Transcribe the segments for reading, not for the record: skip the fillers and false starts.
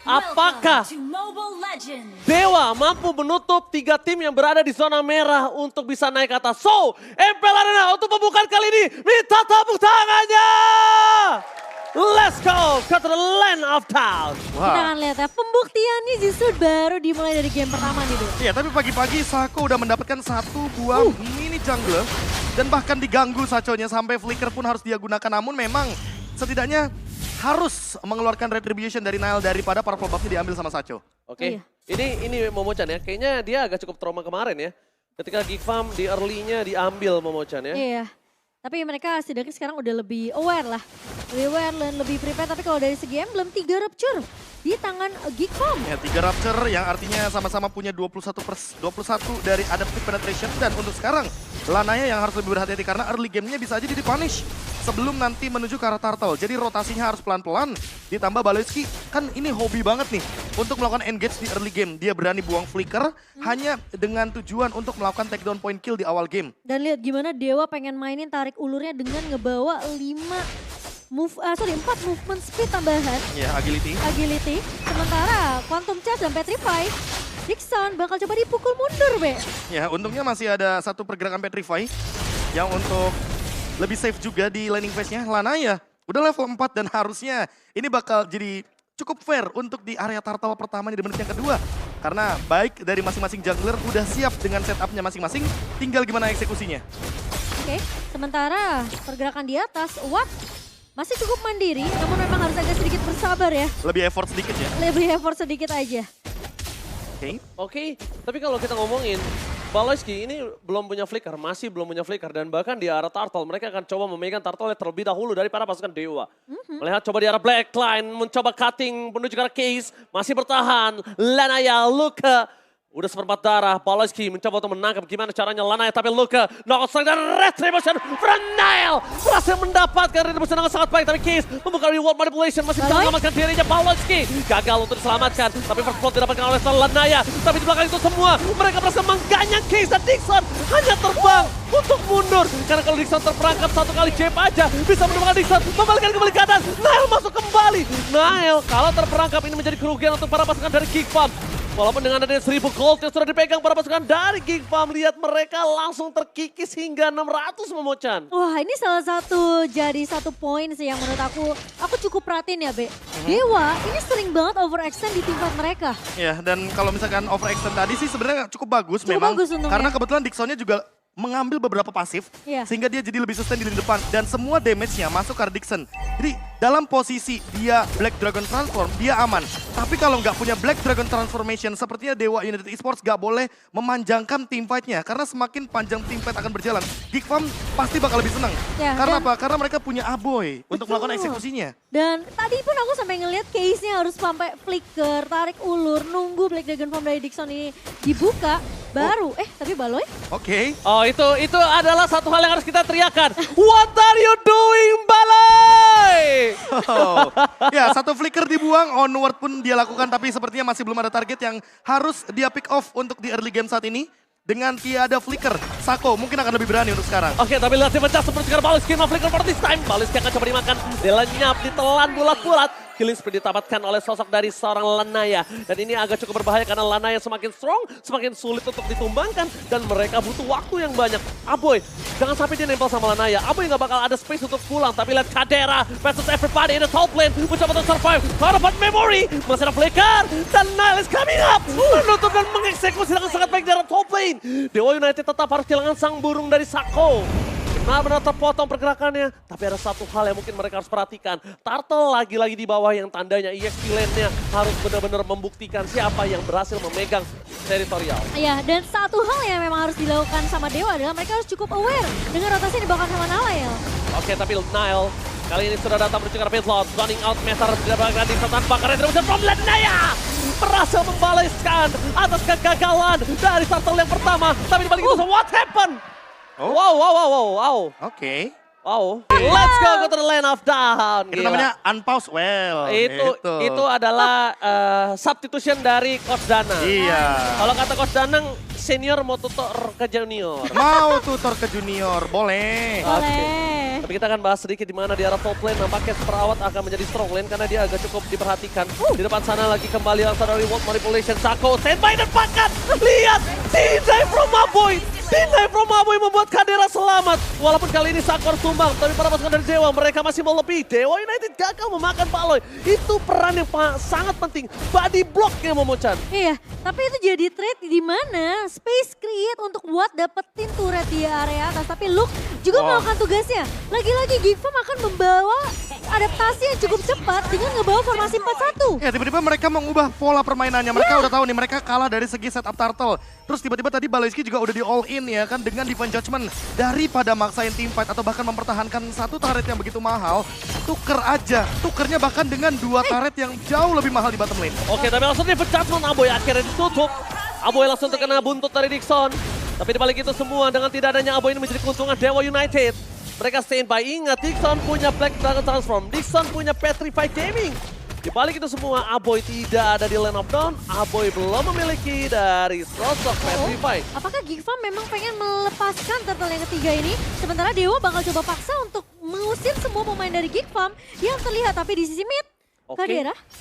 Apakah Dewa mampu menutup 3 tim yang berada di zona merah untuk bisa naik ke atas? So, MPL Arena untuk pembukaan kali ini, minta tepuk tangannya! Let's go ke the land of town. Kita akan lihat ya, pembuktiannya justru baru dimulai dari game pertama nih, Bro. Iya, tapi pagi-pagi Sako udah mendapatkan 1 buah mini jungler. Dan bahkan diganggu Sachonya sampai flicker pun harus dia gunakan. Namun memang setidaknya harus mengeluarkan retribution dari Nile daripada para buffnya diambil sama Sacho. Oke, ini Momochan ya, kayaknya dia agak cukup trauma kemarin ya. Ketika Geek Farm di early-nya diambil Momochan ya. Iya, tapi mereka setidaknya sekarang udah lebih aware lah. Lebih aware dan lebih prepare, tapi kalau dari segi emblem 3 rupture di tangan Geek Farm. Ya, 3 Rapture yang artinya sama-sama punya 21 dari adaptive penetration. Dan untuk sekarang, Lanaya yang harus lebih berhati-hati karena early game-nya bisa aja di-punish sebelum nanti menuju ke arah turtle. Jadi rotasinya harus pelan-pelan. Ditambah Baloyski, kan ini hobi banget nih untuk melakukan engage di early game. Dia berani buang flicker hanya dengan tujuan untuk melakukan takedown point kill di awal game. Dan lihat gimana Dewa pengen mainin tarik ulurnya dengan ngebawa 4 movement speed tambahan. Ya, agility. Sementara Quantum Charge dan Petrify, Dixon bakal coba dipukul mundur, Be. Ya, untungnya masih ada 1 pergerakan Petrify yang untuk lebih safe juga di laning phase-nya. Lanaya udah level 4 dan harusnya ini bakal jadi cukup fair untuk di area turtle pertama di menit yang kedua. Karena baik dari masing-masing jungler udah siap dengan setup-nya masing-masing, tinggal gimana eksekusinya. Oke, sementara pergerakan di atas, Watt masih cukup mandiri, namun memang harus agak sedikit bersabar ya. Lebih effort sedikit ya. Lebih effort sedikit aja. Oke, tapi kalau kita ngomongin Baloyski ini belum punya flicker, masih belum punya flicker. Dan bahkan di arah turtle, mereka akan coba memegang turtle terlebih dahulu daripada pasukan Dewa. Melihat coba di arah Blackline, mencoba cutting menuju ke arah Case, masih bertahan. Lanaya, Luka, udah seperempat darah. Baloyski mencoba untuk menangkap gimana caranya Lanaya, tapi Luka knockout strike dan retribution from Nile. Berhasil mendapatkan retribution dengan sangat baik, tapi Case membuka reward manipulation, masih bisa menyelamatkan dirinya. Baloyski gagal untuk diselamatkan, tapi first blood didapatkan oleh Lanaya. Tapi di belakang itu semua, mereka berhasil mengganyang Case dan Dixon hanya terbang untuk mundur. Karena kalau Dixon terperangkap 1 kali jab aja, bisa menemukan Dixon, membalikan kembali ke atas. Nile masuk kembali. Nile kalau terperangkap ini menjadi kerugian untuk para pasukan dari Geek Farm. Walaupun dengan adanya 1000 gold yang sudah dipegang para pasukan dari Geek Farm, lihat mereka langsung terkikis hingga 600 Momochan. Wah, ini salah satu jadi satu poin sih yang menurut aku cukup perhatiin ya, Be. Dewa ini sering banget overextend di tim fight mereka. Ya, dan kalau misalkan overextend tadi sih sebenarnya cukup bagus memang. Bagus untungnya. Karena kebetulan Dixonnya juga mengambil beberapa pasif, sehingga dia jadi lebih sustain di lini depan. Dan semua damage-nya masuk ke Dixon. Jadi dalam posisi dia Black Dragon Transform, dia aman. Tapi kalau nggak punya Black Dragon Transformation, sepertinya Dewa United Esports nggak boleh memanjangkan team fight-nya. Karena semakin panjang team fight akan berjalan, Geek Farm pasti bakal lebih senang. Karena apa? Karena mereka punya Aboy untuk melakukan eksekusinya. Dan tadi pun aku sampai ngeliat case-nya harus sampai flicker, tarik ulur, nunggu Black Dragon Farm dari Dixon ini dibuka. Baru, tapi Baloy? Oke. Oh itu adalah satu hal yang harus kita teriakan. What are you doing, Baloy? Ya, 1 flicker dibuang, onward pun dia lakukan. Tapi sepertinya masih belum ada target yang harus dia pick off untuk di early game saat ini. Dengan tiada flicker, Sako mungkin akan lebih berani untuk sekarang. Oke, tapi lihat si pecah seperti sekarang Baloyski no flicker for this time. Baloyski akan coba dimakan, dilenyap, ditelan bulat-bulat. Killing spree didapatkan oleh sosok dari seorang Lanaya. Dan ini agak cukup berbahaya karena Lanaya semakin strong, semakin sulit untuk ditumbangkan. Dan mereka butuh waktu yang banyak. Aboy, jangan sampai dia nempel sama Lanaya. Aboy nggak bakal ada space untuk pulang. Tapi lihat Kadera versus everybody in the top lane. Mencoba untuk survive. Harapan memory. Masih ada flicker. Dan Nile is coming up. Menutup dan mengeksekusi dengan sangat baik dari top lane. Dewa United tetap harus kehilangan sang burung dari Sako. Benar-benar terpotong pergerakannya. Tapi ada satu hal yang mungkin mereka harus perhatikan. Turtle lagi-lagi di bawah yang tandanya EXP lane-nya harus benar-benar membuktikan siapa yang berhasil memegang teritorial. Iya, dan satu hal yang memang harus dilakukan sama Dewa adalah mereka harus cukup aware dengan rotasi yang dibawakan sama Nile. Oke, tapi Nile kali ini sudah datang menuju ke arah pitlot. Running out meter didapatkan di setan bakar retribution from Lanaya. Berhasil membalaskan atas kegagalan dari turtle yang pertama. Tapi dibalik itu, what happened? Wow. Oke. Wow. Let's go to the land of down. Itu namanya unpause well. Itu adalah substitution dari Coach Danang. Iya. Kalau kata Coach Danang, senior mau tutor ke junior. Mau tutor ke junior, boleh. Boleh. Tapi kita akan bahas sedikit di mana di arah top lane nampaknya perawat akan menjadi strong lane karena dia agak cukup diperhatikan. Di depan sana lagi kembali langsung dari World Manipulation. Sako standby dan pakat. Lihat, deny from Aboy. Deny from Aboy membuat Kadera selamat. Walaupun kali ini Sako harus tumbang, tapi para pasukan dari Dewa mereka masih mau lebih. Dewa United gagal memakan Paloy. Itu peran yang sangat penting. Body blocknya Momochan. Iya, tapi itu jadi trade di mana space create untuk Watt dapetin turret di area atas. Tapi Luke juga melakukan tugasnya. Lagi-lagi Gigfam akan membawa adaptasi yang cukup cepat dengan ngebawa formasi 4-1. Ya tiba-tiba mereka mengubah pola permainannya. Mereka udah tahu nih mereka kalah dari segi setup turtle. Terus tiba-tiba tadi Baloyski juga udah di all in ya kan dengan Divine Judgment. Daripada maksain team fight atau bahkan mempertahankan satu turret yang begitu mahal, tuker aja. Tukernya bahkan dengan 2 turret yang jauh lebih mahal di bottom lane. Oke, tapi langsung Divine Judgment Aboy akhirnya ditutup. Aboy langsung terkena buntut dari Dixon. Tapi dibalik itu semua dengan tidak adanya Aboy ini menjadi keuntungan Dewa United. Mereka standby, ingat Dixon punya Black Dragon Transform, Dixon punya Petrify Gaming. Di balik itu semua, Aboy tidak ada di lane of down, Aboy belum memiliki dari sosok Petrify. Apakah Gigfam memang pengen melepaskan turtle yang ketiga ini? Sementara Dewa bakal coba paksa untuk mengusir semua pemain dari Gigfam yang terlihat. Tapi di sisi mid,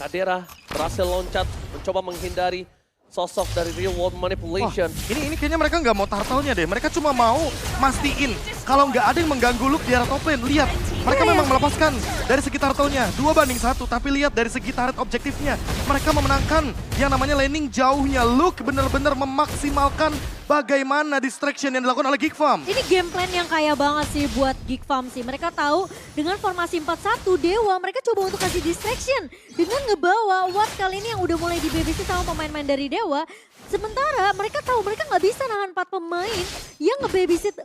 Kadera berhasil loncat, mencoba menghindari sosok dari Real World Manipulation. Ini kayaknya mereka nggak mau turtle-nya deh. Mereka cuma mau mastiin kalau nggak ada yang mengganggu Luke di arah top lane. Lihat, mereka memang melepaskan dari segi turtle-nya 2-1. Tapi lihat dari segi turret objektifnya, mereka memenangkan yang namanya laning jauhnya. Luke benar-benar memaksimalkan bagaimana distraction yang dilakukan oleh Gigfam. Ini game plan yang kaya banget sih buat Gigfam sih. Mereka tahu dengan formasi 4-1 Dewa, mereka coba untuk kasih distraction dengan ngebawa Watt kali ini yang udah mulai di-babysit sama pemain-pemain dari Dewa. Sementara mereka tahu mereka nggak bisa nahan 4 pemain yang nge-babysit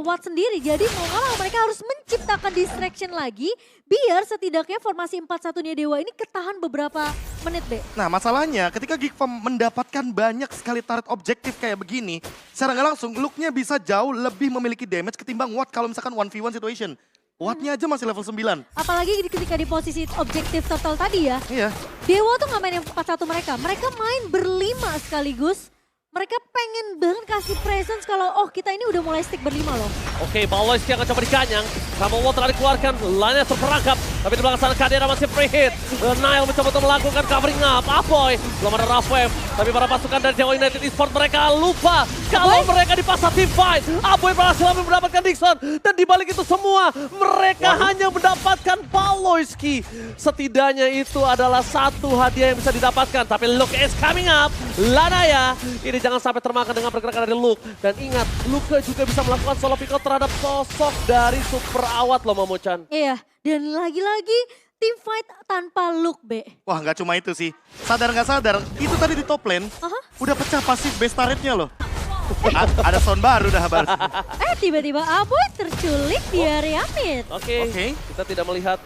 Watt sendiri. Jadi mau nggak mau mereka harus menciptakan distraction lagi biar setidaknya formasi 4-1-nya Dewa ini ketahan beberapa menit, Be. Nah masalahnya ketika Gigfam mendapatkan banyak sekali turret objektif kayak begini, secara nggak langsung Luke-nya bisa jauh lebih memiliki damage ketimbang Watt kalau misalkan 1v1 situation. Watt-nya aja masih level 9. Apalagi ketika di posisi objektif total tadi ya. Iya. Dewa tuh nggak main yang 4-1 mereka. Mereka main berlima sekaligus. Mereka pengen banget kasih presence kalau kita ini udah mulai stick berlima loh. Oke, Baloyski akan coba dikanyang. Sama Watt telah dikeluarkan, lainnya terperangkap. Tapi di belakang sana Kadera masih free hit. Nile mencoba untuk melakukan covering up. Aboy, belum ada rough wave. Tapi para pasukan dari Dewa United Esports mereka lupa kalau mereka dipaksa team fight. Aboy berhasil mendapatkan Dixon. Dan di balik itu semua, mereka hanya mendapatkan Baloyski. Setidaknya itu adalah satu hadiah yang bisa didapatkan. Tapi look is coming up. Lanaya, ini jangan sampai termakan dengan pergerakan dari Luke. Dan ingat, Luke juga bisa melakukan solo pick out terhadap sosok dari super awat loh Momochan. Iya, dan lagi-lagi team fight tanpa Luke, Be. Wah nggak cuma itu sih. Sadar nggak sadar, itu tadi di top lane udah pecah pasif base turret-nya loh. Ada sound baru dah baru. Tiba-tiba Aboy terculik di area mid. Oke, kita tidak melihat,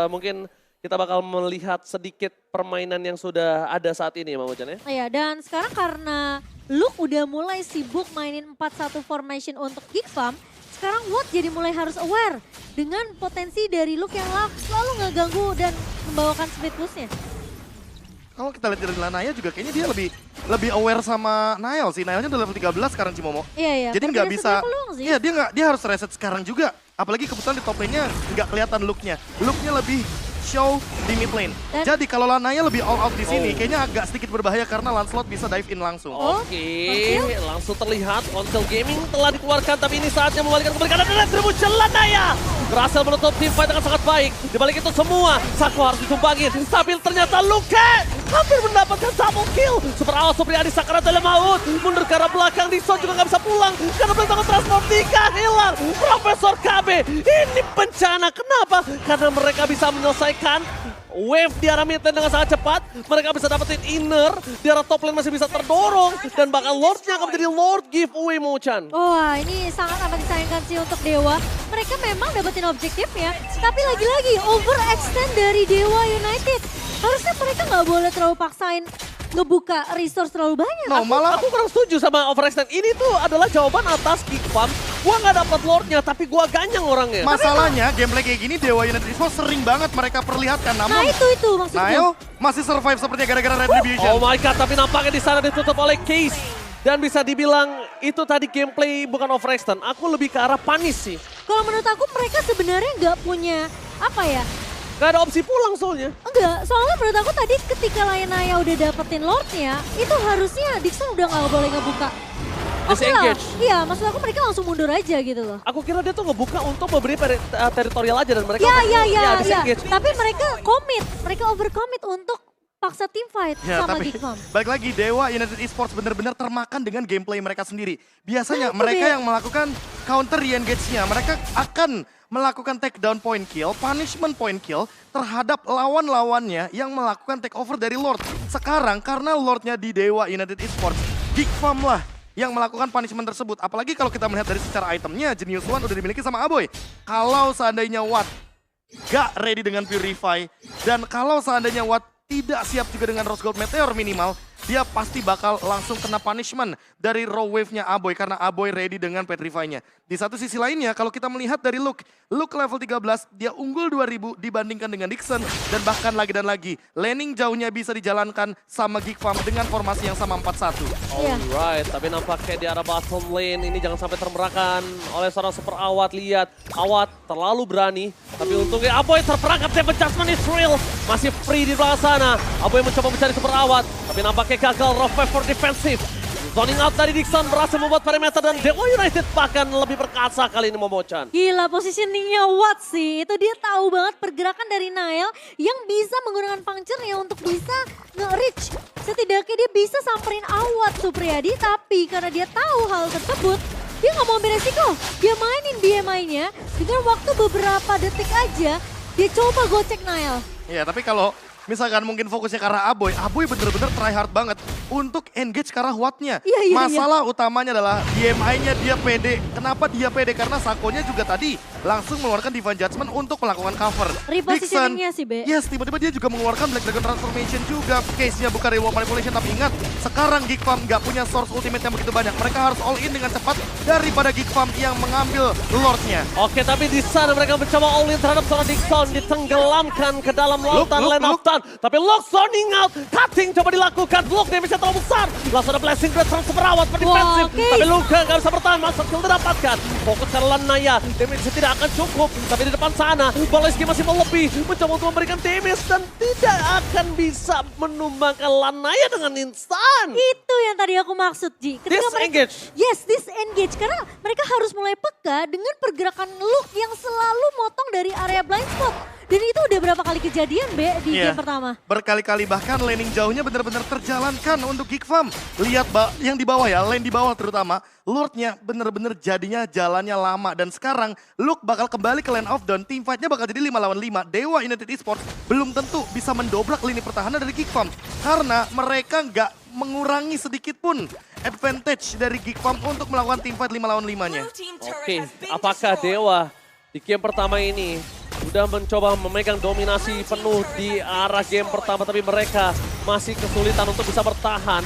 mungkin kita bakal melihat sedikit permainan yang sudah ada saat ini ya Momochan ya. Iya, dan sekarang karena Luke udah mulai sibuk mainin 4-1 formation untuk Gigfam, sekarang Watt jadi mulai harus aware dengan potensi dari Luke yang selalu ngeganggu dan membawakan split push-nya. Kalau kita lihat dari Lanaya juga kayaknya dia lebih aware sama Nile sih. Nile-nya udah level 13 sekarang Cimomo. Iya. Jadi nggak bisa. Iya, dia harus reset sekarang juga. Apalagi kebetulan di top lane-nya nggak kelihatan Luke-nya. Luke-nya lebih show di mid lane. Jadi kalau Lanaya lebih all out di sini, kayaknya agak sedikit berbahaya karena Lancelot bisa dive in langsung. Oke, langsung terlihat Console Gaming telah dikeluarkan, tapi ini saatnya membalikan kembali karena Retribution Lanaya berhasil menutup team fight dengan sangat baik. Di balik itu semua, Sako harus ditumbangin. Tapi ternyata Luke hampir mendapatkan double kill. Super awal Supriyadi Sakara dalam maut. Mundur ke arah belakang, Dixon juga nggak bisa pulang. Karena belum tangan transform 3 hilang. Profesor KB, ini bencana. Kenapa? Karena mereka bisa menyelesaikan wave di arah mid lane dengan sangat cepat. Mereka bisa dapetin inner, di arah top lane masih bisa terdorong. Dan bahkan Lordnya akan menjadi Lord giveaway Momochan. Wah, ini sangat amat disayangkan sih untuk Dewa. Mereka memang dapetin objektifnya, tapi lagi-lagi overextend dari Dewa United. Harusnya mereka nggak boleh terlalu paksain ngebuka resource terlalu banyak. Aku kurang setuju sama overextend. Ini tuh adalah jawaban atas Gigfam. Gua nggak dapat Lordnya, tapi gua ganyang orangnya. Masalahnya gameplay kayak gini Dewa United Esports sering banget mereka perlihatkan. Namun nah itu maksudnya. Nile masih survive sepertinya gara-gara Retribution. Oh my god, tapi nampaknya di sana ditutup oleh Case. Dan bisa dibilang itu tadi gameplay bukan overextend. Aku lebih ke arah panis sih. Kalau menurut aku mereka sebenarnya nggak punya apa ya? Gak ada opsi pulang soalnya. Enggak, soalnya menurut aku tadi ketika Naya udah dapetin Lordnya, itu harusnya Dixon udah nggak boleh ngebuka. Oke lah, Disengage. iya maksud aku mereka langsung mundur aja gitu loh. Aku kira dia tuh ngebuka untuk memberi teritorial aja dan mereka Iya. disengage. Tapi mereka overcommit untuk paksa team fight Ya, sama tapi Geekfam. balik lagi Dewa United Esports benar-benar termakan dengan gameplay mereka sendiri. Biasanya Nah, itu mereka dia. yang melakukan counter re-engage-nya, mereka akan melakukan takedown point kill, punishment point kill terhadap lawan-lawannya yang melakukan takeover dari Lord. Sekarang karena Lordnya di Dewa United Esports, Geekfam lah yang melakukan punishment tersebut. Apalagi kalau kita melihat dari secara itemnya, Genius One udah dimiliki sama Aboy. Kalau seandainya Watt gak ready dengan Purify, dan kalau seandainya Watt tidak siap juga dengan Rose Gold Meteor minimal, dia pasti bakal langsung kena punishment dari raw wave-nya Aboy karena Aboy ready dengan Petrify-nya. Di satu sisi lainnya, kalau kita melihat dari Luke level 13, dia unggul 2000 dibandingkan dengan Dixon, dan bahkan lagi dan lagi, laning jauhnya bisa dijalankan sama Geekfam dengan formasi yang sama 4-1. Iya. Alright, tapi nampaknya di arah bottom lane ini jangan sampai termerahkan oleh seorang super Awat. Lihat, Awat terlalu berani, tapi untungnya Aboy terperangkap, Seven Adjustment is real. Masih free di belakang sana. Aboy mencoba mencari super Awat, tapi nampaknya gagal. Rough for defensive. Zoning out dari Dixon berhasil membuat perimeter dan Dewa United bahkan lebih perkasa kali ini Momochan. Gila positioningnya Watt sih, itu dia tahu banget pergerakan dari Nail yang bisa menggunakan puncture-nya untuk bisa nge-reach. Setidaknya dia bisa samperin Awat Supriyadi, tapi karena dia tahu hal tersebut, dia nggak mau ambil resiko. Dia mainin BMI-nya dengan waktu beberapa detik aja, dia coba gocek Nail. Ya, tapi kalau misalkan mungkin fokusnya ke arah Aboy bener-bener try hard banget untuk engage ke arah Watt-nya. Iya. Masalah utamanya adalah DMI-nya dia pede. Kenapa dia pede? Karena Sakonya juga tadi langsung mengeluarkan Divine Judgment untuk melakukan cover. Repositioning-nya sih, Be. Yes, tiba-tiba dia juga mengeluarkan Black Dragon Transformation juga. Case-nya bukan Reward Manipulation, tapi ingat, sekarang Geekfam nggak punya source ultimate yang begitu banyak. Mereka harus all in dengan cepat daripada Geekfam yang mengambil Lord-nya. Oke, tapi di sana mereka mencoba all in terhadap seorang Dixon, ditenggelamkan ke dalam lautan Look. lane of Tan. Tapi Lock zoning out, cutting coba dilakukan, Lock damage-nya terlalu besar. Langsung ada Blessing Great transfer Awat per defensif. Oke. Tapi Luka nggak bisa bertahan, masa kill didapatkan. Fokus ke Naya, damage-nya tidak akan cukup. Tapi di depan sana, Baleski masih mau lebih, mencoba untuk memberikan damage dan tidak akan bisa menumbangkan Naya dengan instan. Itu yang tadi aku maksud, Ji. Disengage. Yes, disengage. Karena mereka harus mulai peka dengan pergerakan Luke yang selalu motong dari area blind spot. Dan itu udah berapa kali kejadian, Be, di Iya, game pertama. berkali-kali bahkan laning jauhnya benar-benar terjalankan untuk Geekfam. Lihat yang di bawah ya, lane di bawah terutama. Lordnya benar-benar jadinya jalannya lama. Dan sekarang Luke bakal kembali ke lane of down. Team fight-nya bakal jadi 5 lawan 5. Dewa United Esports belum tentu bisa mendobrak lini pertahanan dari Geekfam. Karena mereka nggak mengurangi sedikit pun advantage dari Geekfam untuk melakukan team fight 5 lawan 5-nya. Oke, apakah Dewa di game pertama ini udah mencoba memegang dominasi penuh di arah game pertama, tapi mereka masih kesulitan untuk bisa bertahan.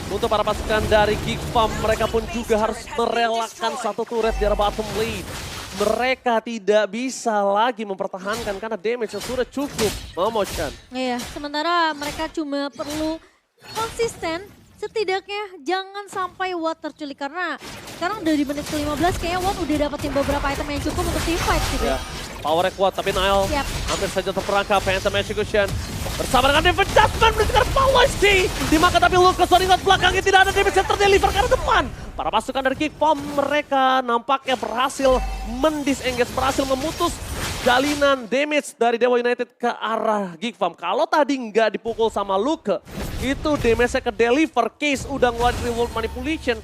Untuk para pasukan dari Geekfam, mereka pun juga harus merelakan satu turret di arah bottom lane. Mereka tidak bisa lagi mempertahankan karena damage yang sudah cukup. Momochan. Iya, sementara mereka cuma perlu konsisten. Setidaknya jangan sampai Watt terculik karena sekarang udah di menit ke-15 kayaknya Watt udah dapetin beberapa item yang cukup untuk team fight sih. Ya, powernya kuat tapi Nile Yap. hampir saja terperangkap. Phantom Execution bersama dengan David Jasmine menunjukkan Pawlowski. Dimakan tapi Lucas Soningot belakangnya tidak ada damage yang terdeliver karena depan. Para pasukan dari Geekfam mereka nampaknya berhasil mendisengage, berhasil memutus jalinan damage dari Dewa United ke arah Geekfam. Kalau tadi nggak dipukul sama Luke, itu damage-nya ke deliver. Case udah ngeluarin Reward Manipulation.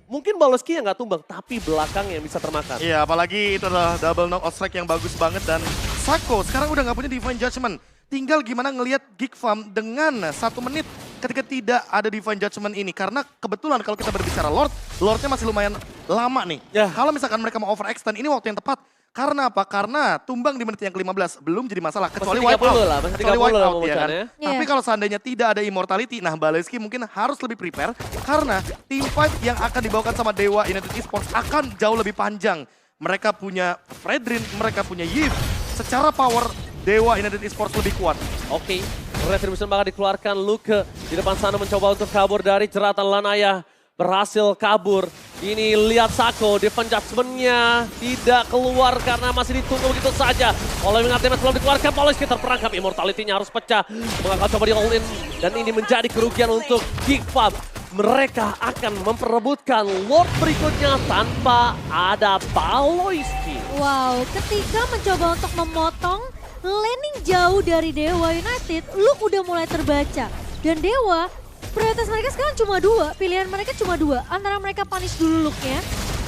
Mungkin Baleski yang nggak tumbang, tapi belakang yang bisa termakan. Iya, apalagi itu adalah double knockout strike yang bagus banget. Dan Sako sekarang udah nggak punya Divine Judgment. Tinggal gimana ngelihat Geekfam dengan 1 menit ketika tidak ada Divine Judgment ini. Karena kebetulan kalau kita berbicara Lordnya masih lumayan lama nih. Ya. Kalau misalkan mereka mau overextend, ini waktu yang tepat. Karena apa? Karena tumbang di menit yang ke-15 belum jadi masalah. Kecuali Masih 30 wipe out. lah, masih Kecuali 30 wipe lah out ya kan. Momochan ya. Tapi kalau seandainya tidak ada Immortality, nah Baleski mungkin harus lebih prepare. Karena team fight yang akan dibawakan sama Dewa United Esports akan jauh lebih panjang. Mereka punya Fredrin, mereka punya Yves. Secara power, Dewa United Esports lebih kuat. Oke, Retribution bakal dikeluarkan. Luke di depan sana mencoba untuk kabur dari jeratan Lanaya. Berhasil kabur. Ini lihat Sako, defense judgment-nya tidak keluar karena masih ditunggu begitu saja. Oleh mengat damage belum dikeluarkan, Poloski terperangkap. Immortality-nya harus pecah. Mengakal coba di all-in. Dan ini menjadi kerugian untuk Geek Farm. Mereka akan memperebutkan Lord berikutnya tanpa ada Poloski. Wow, ketika mencoba untuk memotong landing jauh dari Dewa United, Luke udah mulai terbaca. Dan Dewa, prioritas mereka sekarang cuma dua, pilihan mereka cuma dua. Antara mereka punish dulu Luke-nya,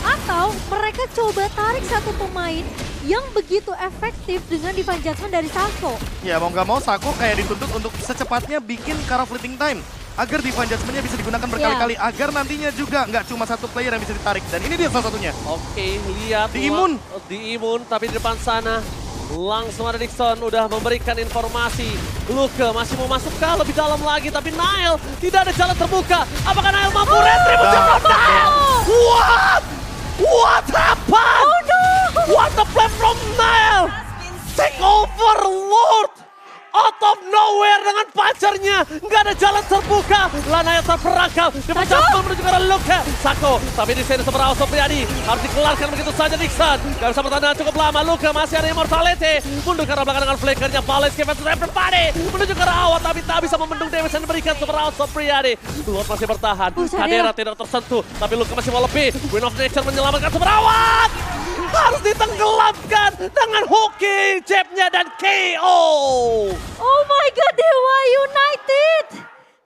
atau mereka coba tarik satu pemain yang begitu efektif dengan divine judgment dari Sako. Ya mau nggak mau Sako kayak dituntut untuk secepatnya bikin Kara fleeting time. Agar divine judgment-nya bisa digunakan berkali-kali. Agar nantinya juga nggak cuma satu player yang bisa ditarik. Dan ini dia salah satunya. Oke, lihat. Diimun. Diimun, tapi di depan sana. Langsung ada Dixon udah memberikan informasi. Luke masih mau masuk ke lebih dalam lagi, tapi Nile tidak ada jalan terbuka. Apakah Nile mampu retribusi from Nile? What? What happened? Oh no! What the play from Nile? Take over Lord! Out of nowhere dengan pacarnya. Nggak ada jalan terbuka. Lana yang terperangkap. Dia mencoba menuju ke arah Luke. Sako. Tapi di sini Superaos Sopriadi. Harus dikeluarkan begitu saja Dixon. Gak bisa bertahan cukup lama. Luke masih ada immortality. Mundur ke arah belakang dengan flickernya. Palace Kevin to everybody. Menuju ke arah awal. Tapi tak bisa membendung damage yang diberikan Superaos Sopriadi. Lord masih bertahan. Kadera tidak tersentuh. Tapi Luke masih mau lebih. Wind of Nature menyelamatkan Superaos. Harus ditenggelamkan dengan hooking jabnya dan KO. Oh my god, Dewa United!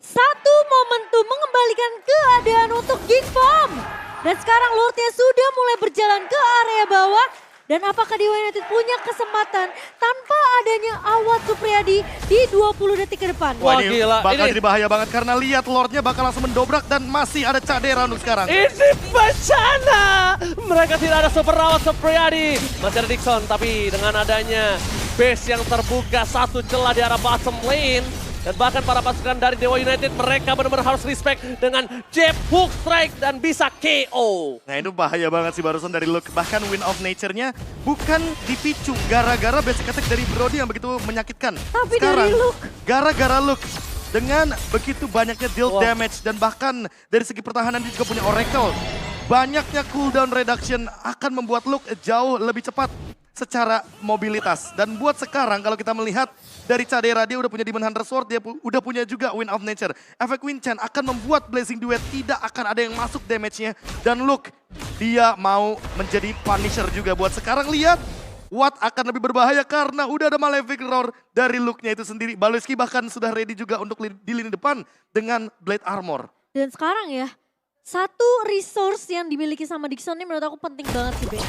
Satu momentum mengembalikan keadaan untuk Geek Farm. Dan sekarang Lordnya sudah mulai berjalan ke area bawah. Dan apakah Dewa United punya kesempatan tanpa adanya Awad Supriyadi di 20 detik ke depan? Wah, ini gila. bakal Ini jadi bahaya banget karena lihat Lordnya bakal langsung mendobrak dan masih ada Cadera untuk sekarang. ini bencana. Mereka tidak ada Superaos Supriyadi. Masih ada Dixon, tapi dengan adanya base yang terbuka satu celah di arah bottom lane. Dan bahkan para pasukan dari Dewa United mereka benar-benar harus respect dengan jab, hook, strike, dan bisa KO. Nah itu bahaya banget sih barusan dari Luke. Bahkan Wind of Nature-nya bukan dipicu gara-gara basic attack dari Brody yang begitu menyakitkan. Tapi sekarang, dari Luke. gara-gara Luke. Dengan begitu banyaknya deal damage dan bahkan dari segi pertahanan dia juga punya Oracle. Banyaknya cooldown reduction akan membuat Luke jauh lebih cepat secara mobilitas. Dan buat sekarang kalau kita melihat dari Cadera dia udah punya Demon Hunter Sword, dia udah punya juga Wind of Nature. Efek Wind Chan akan membuat Blazing Duet tidak akan ada yang masuk damage-nya. Dan Luke, dia mau menjadi Punisher juga. Buat sekarang lihat, Watt akan lebih berbahaya karena udah ada Malefic Roar dari Luke-nya itu sendiri. Baloski bahkan sudah ready juga untuk di lini depan dengan Blade Armor. Dan sekarang ya, satu resource yang dimiliki sama Dixon ini menurut aku penting banget sih, Be.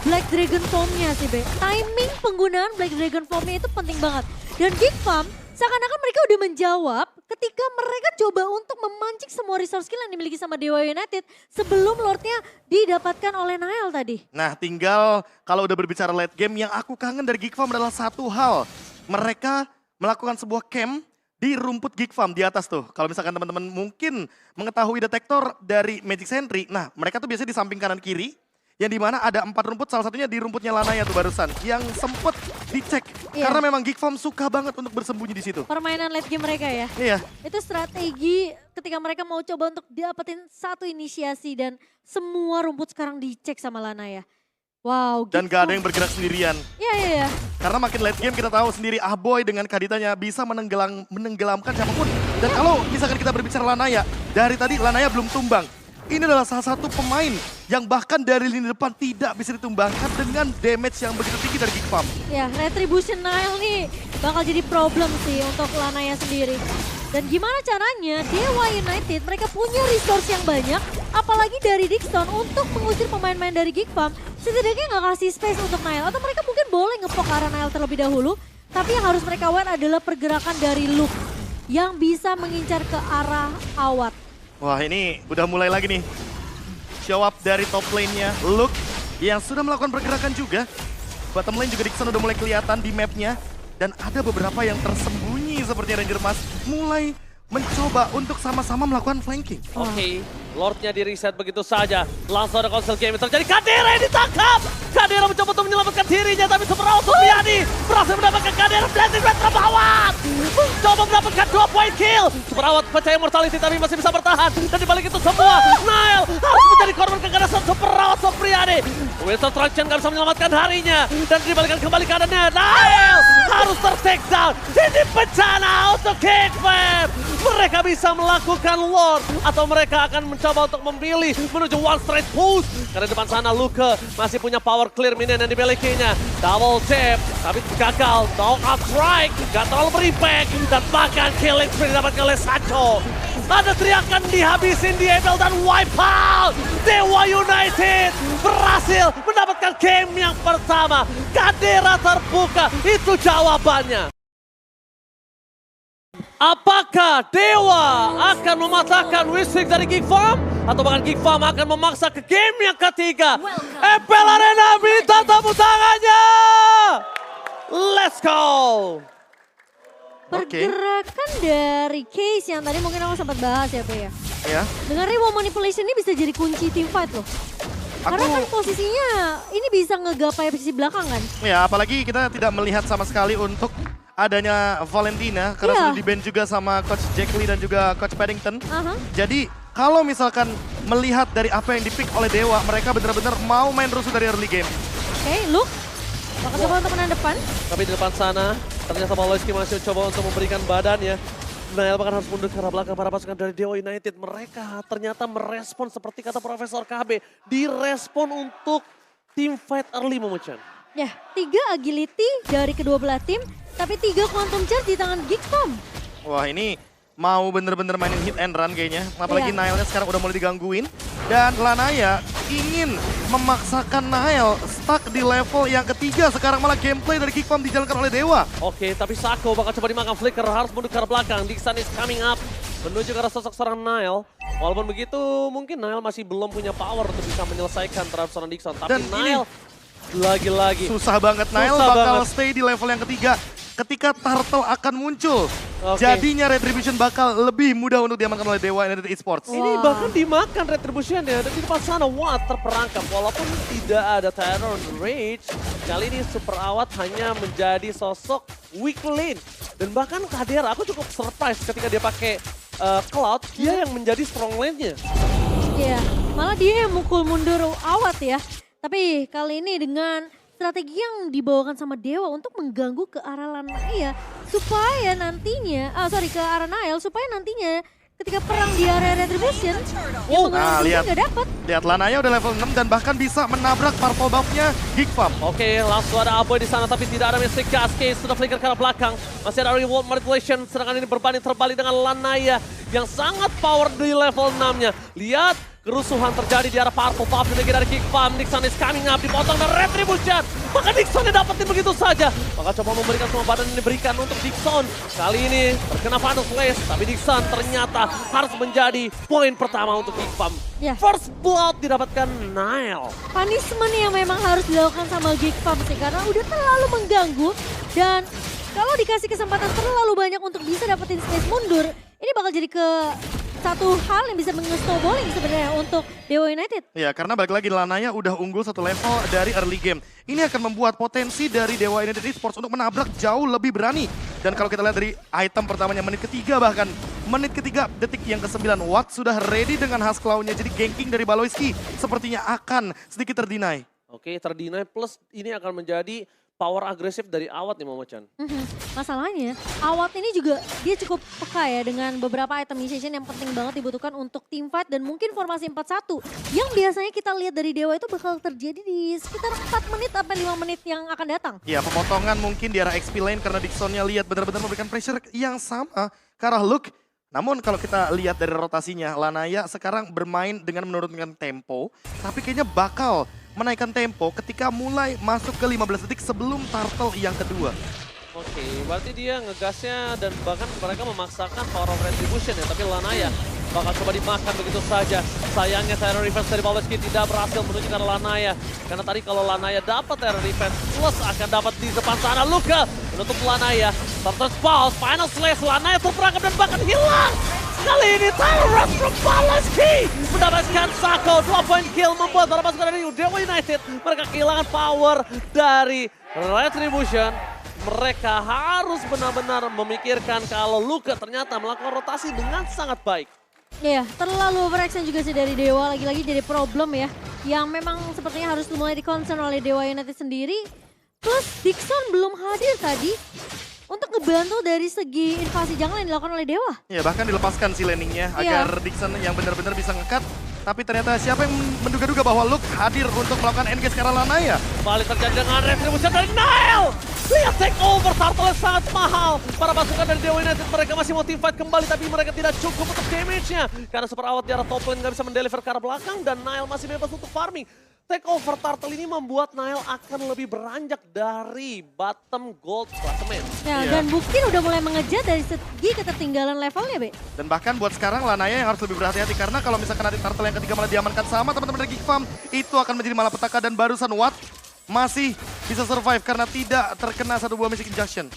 Black Dragon Form-nya sih, Be. Timing penggunaan Black Dragon Form-nya itu penting banget. Dan Geek Farm, seakan-akan mereka udah menjawab ketika mereka coba untuk memancing semua resource skill yang dimiliki sama Dewa United sebelum Lordnya didapatkan oleh Nile tadi. Nah tinggal kalau udah berbicara late game, yang aku kangen dari Geek Farm adalah satu hal. Mereka melakukan sebuah camp di rumput Geek Farm di atas tuh. Kalau misalkan teman-teman mungkin mengetahui detektor dari Magic Sentry, nah mereka tuh biasanya di samping kanan kiri. Yang dimana ada 4 rumput, salah satunya di rumputnya Lanaya tuh barusan. Yang sempet dicek, karena memang Geek Farm suka banget untuk bersembunyi di situ. Permainan late game mereka ya. Iya. Itu strategi ketika mereka mau coba untuk dapetin satu inisiasi dan semua rumput sekarang dicek sama Lanaya. Wow. Dan gak ada yang bergerak sendirian. Iya. Karena makin late game kita tahu sendiri Ahboy dengan Kaditanya bisa menenggelamkan siapapun. Dan kalau misalkan kita berbicara Lanaya, dari tadi Lanaya belum tumbang. Ini adalah salah satu pemain yang bahkan dari lini depan tidak bisa ditumbangkan dengan damage yang begitu tinggi dari Geek Farm. Ya, Retribution Nile nih bakal jadi problem sih untuk Lanaya sendiri. Dan gimana caranya Dewa United mereka punya resource yang banyak, apalagi dari Dixon untuk mengusir pemain-pemain dari Geek Farm, setidaknya nggak kasih space untuk Nile. Atau mereka mungkin boleh ngepok arah Nile terlebih dahulu, tapi yang harus mereka aware adalah pergerakan dari Luke yang bisa mengincar ke arah Awad. Wah ini udah mulai lagi nih. Show up dari top lane-nya Luke yang sudah melakukan pergerakan juga. Bottom lane juga Dixon udah mulai kelihatan di map-nya. Dan ada beberapa yang tersembunyi seperti Ranger Mas mulai mencoba untuk sama-sama melakukan flanking. Oke, Lordnya di reset begitu saja. Langsung ada konsel game yang terjadi. Kadera yang ditangkap. Kadera mencoba untuk menyelamatkan dirinya, tapi Superawa Supriyadi berhasil mendapatkan Kadera Blazing Red terbawah. Coba mendapatkan 2 point kill. Superawa percaya mortality tapi masih bisa bertahan. Dan dibalik itu semua, Nile harus menjadi korban keganasan Superawa Supriyadi. Winston Traction gak bisa menyelamatkan harinya. Dan dibalikan kembali keadaannya, Nile harus ter-take down. Ini bencana untuk Kickfam. Mereka bisa melakukan Lord atau mereka akan mencoba untuk memilih menuju one straight push. Karena depan sana Luke masih punya power clear minion yang dimilikinya. Double tap, tapi gagal. Knockout strike, gak terlalu berimpact. Dan bahkan killing spree didapatkan oleh Sancho. Ada teriakan dihabisin di Ebel dan wipe out. Dewa United berhasil mendapatkan game yang pertama. Kadera terbuka, itu jawabannya. Apakah Dewa akan mematahkan Wisik dari Geek Farm? Atau bahkan Geek Farm akan memaksa ke game yang ketiga? Ebel Arena minta tepuk tangannya! Let's go! Pergerakan dari Case yang tadi mungkin aku sempat bahas ya, Pe ya. Ya. Dengan Remote Manipulation ini bisa jadi kunci team fight loh. Karena kan posisinya ini bisa ngegapai posisi belakang kan. Ya, apalagi kita tidak melihat sama sekali untuk adanya Valentina karena sudah di-ban juga sama Coach Jack Lee dan juga Coach Paddington. Jadi kalau misalkan melihat dari apa yang di-pick oleh Dewa, mereka benar-benar mau main rusuh dari early game. Oke, Luke bakal coba untuk menang depan. Tapi di depan sana ternyata Maloyski masih coba untuk memberikan badannya. Nile bahkan harus mundur ke arah belakang para pasukan dari Dewa United. Mereka ternyata merespon seperti kata Profesor KB. Direspon untuk team fight early Momochan. Ya, 3 agility dari kedua belah tim. Tapi 3 quantum charge di tangan Geek Farm. Wah, ini mau bener-bener mainin hit and run kayaknya. Apalagi Nile-nya sekarang udah mulai digangguin. Dan Lanaya ingin memaksakan Nile stuck di level yang ketiga. Sekarang malah gameplay dari Geek Farm dijalankan oleh Dewa. Oke, tapi Sako bakal coba dimakan Flicker. Harus mundur ke arah belakang. Dixon is coming up. Menuju ke arah sosok seorang Nile. Walaupun begitu, mungkin Nile masih belum punya power untuk bisa menyelesaikan terhadap seorang Dixon. Tapi Dan Nile lagi-lagi susah banget. Nile bakal stay di level yang ketiga. Ketika Turtle akan muncul, jadinya Retribution bakal lebih mudah untuk diamankan oleh Dewa United Esports. Ini bahkan dimakan Retribution ya, dan di depan sana Watt terperangkap. Walaupun tidak ada Terror Rage, kali ini Super Awat hanya menjadi sosok weak lane. Dan bahkan Kadera, aku cukup surprise ketika dia pakai Cloud, dia yang menjadi strong lane-nya. Iya, malah dia yang mukul mundur Awat ya. Tapi kali ini dengan strategi yang dibawakan sama Dewa untuk mengganggu ke arah Lanaya supaya nantinya, ke arah Nile supaya nantinya ketika perang di area Retribution, lihat, nggak dapat. Lihat Lanaya udah level 6 dan bahkan bisa menabrak purple buff-nya Geek Farm. Oke, langsung ada Aboy di sana tapi tidak ada Mystic Cascade, sudah flicker ke arah belakang. Masih ada Reward Manipulation, sedangkan ini berbanding terbalik dengan Lanaya yang sangat power di level 6-nya. Lihat, kerusuhan terjadi di arah Purple Buff lagi dari Geek Farm. Dixon is coming up, dipotong dan Retribution. Maka Dixon dapetin begitu saja. Maka coba memberikan semua badan yang diberikan untuk Dixon. Kali ini terkena Final Slash, tapi Dixon ternyata harus menjadi poin pertama untuk Geek Farm. First blood didapatkan Nile. Punishment yang memang harus dilakukan sama Geek Farm sih, karena udah terlalu mengganggu. Dan kalau dikasih kesempatan terlalu banyak untuk bisa dapetin space mundur, ini bakal jadi satu hal yang bisa nge-snowballing sebenarnya untuk Dewa United. Ya, karena balik lagi Lanaya udah unggul 1 level dari early game. Ini akan membuat potensi dari Dewa United Esports untuk menabrak jauh lebih berani. Dan kalau kita lihat dari item pertamanya menit ketiga bahkan, menit ketiga detik yang ke-9, Watt sudah ready dengan Husk Claw-nya. Jadi ganking dari Baloyski sepertinya akan sedikit terdinai. Oke, terdinai plus ini akan menjadi power agresif dari Awat nih Momochan. Masalahnya, Awat ini juga dia cukup peka ya dengan beberapa item initiation yang penting banget dibutuhkan untuk team fight dan mungkin formasi 4-1 yang biasanya kita lihat dari Dewa itu bakal terjadi di sekitar 4 menit sampai 5 menit yang akan datang. Ya, pemotongan mungkin di arah XP lane karena Dixon-nya lihat benar-benar memberikan pressure yang sama ke arah Luke. Namun kalau kita lihat dari rotasinya, Lanaya sekarang bermain dengan menurunkan tempo, tapi kayaknya bakal menaikkan tempo ketika mulai masuk ke 15 detik sebelum Turtle yang kedua. Oke, berarti dia ngegasnya dan bahkan mereka memaksakan power of retribution ya, tapi Lanaya bakal coba dimakan begitu saja. Sayangnya Terror Reverse dari Baloyski tidak berhasil menuju ke Lanaya. Karena tadi kalau Lanaya dapat Terror Reverse plus akan dapat di depan sana Luka menutup Lanaya. Turtle Pulse, Final Slash, Lanaya terperangkap dan bahkan hilang. Kali ini Tyrant from Balaski mendapatkan Sako 2 point kill membuat para pasukan dari Dewa United mereka kehilangan power dari Retribution. Mereka harus benar-benar memikirkan kalau Luka ternyata melakukan rotasi dengan sangat baik. Iya, terlalu overaction juga sih dari Dewa, lagi-lagi jadi problem ya. Yang memang sepertinya harus mulai di-concern oleh Dewa United sendiri. Plus Dixon belum hadir tadi untuk ngebantu dari segi invasi jungle yang dilakukan oleh Dewa. Ya bahkan dilepaskan si landingnya agar Dixon yang benar-benar bisa nge-cut. Tapi ternyata siapa yang menduga-duga bahwa Luke hadir untuk melakukan engage ke arah Lanaya. Kembali terjadi dengan Retribution dari Nile. Lihat take over, turtle sangat mahal. Para pasukan dari Dewa United mereka masih mau team fight kembali tapi mereka tidak cukup untuk damage-nya. Karena super awat di arah top lane nggak bisa mendeliver ke arah belakang dan Nile masih bebas untuk farming. Take over turtle ini membuat Nile akan lebih beranjak dari bottom gold klasemen. Ya, dan Buktin udah mulai mengejar dari segi ketertinggalan levelnya, Be. Dan bahkan buat sekarang Lanaya yang harus lebih berhati-hati karena kalau misalkan ada turtle yang ketiga malah diamankan sama teman-teman dari Geek Farm, itu akan menjadi malapetaka dan barusan Watt masih bisa survive karena tidak terkena satu buah Mystic Injection.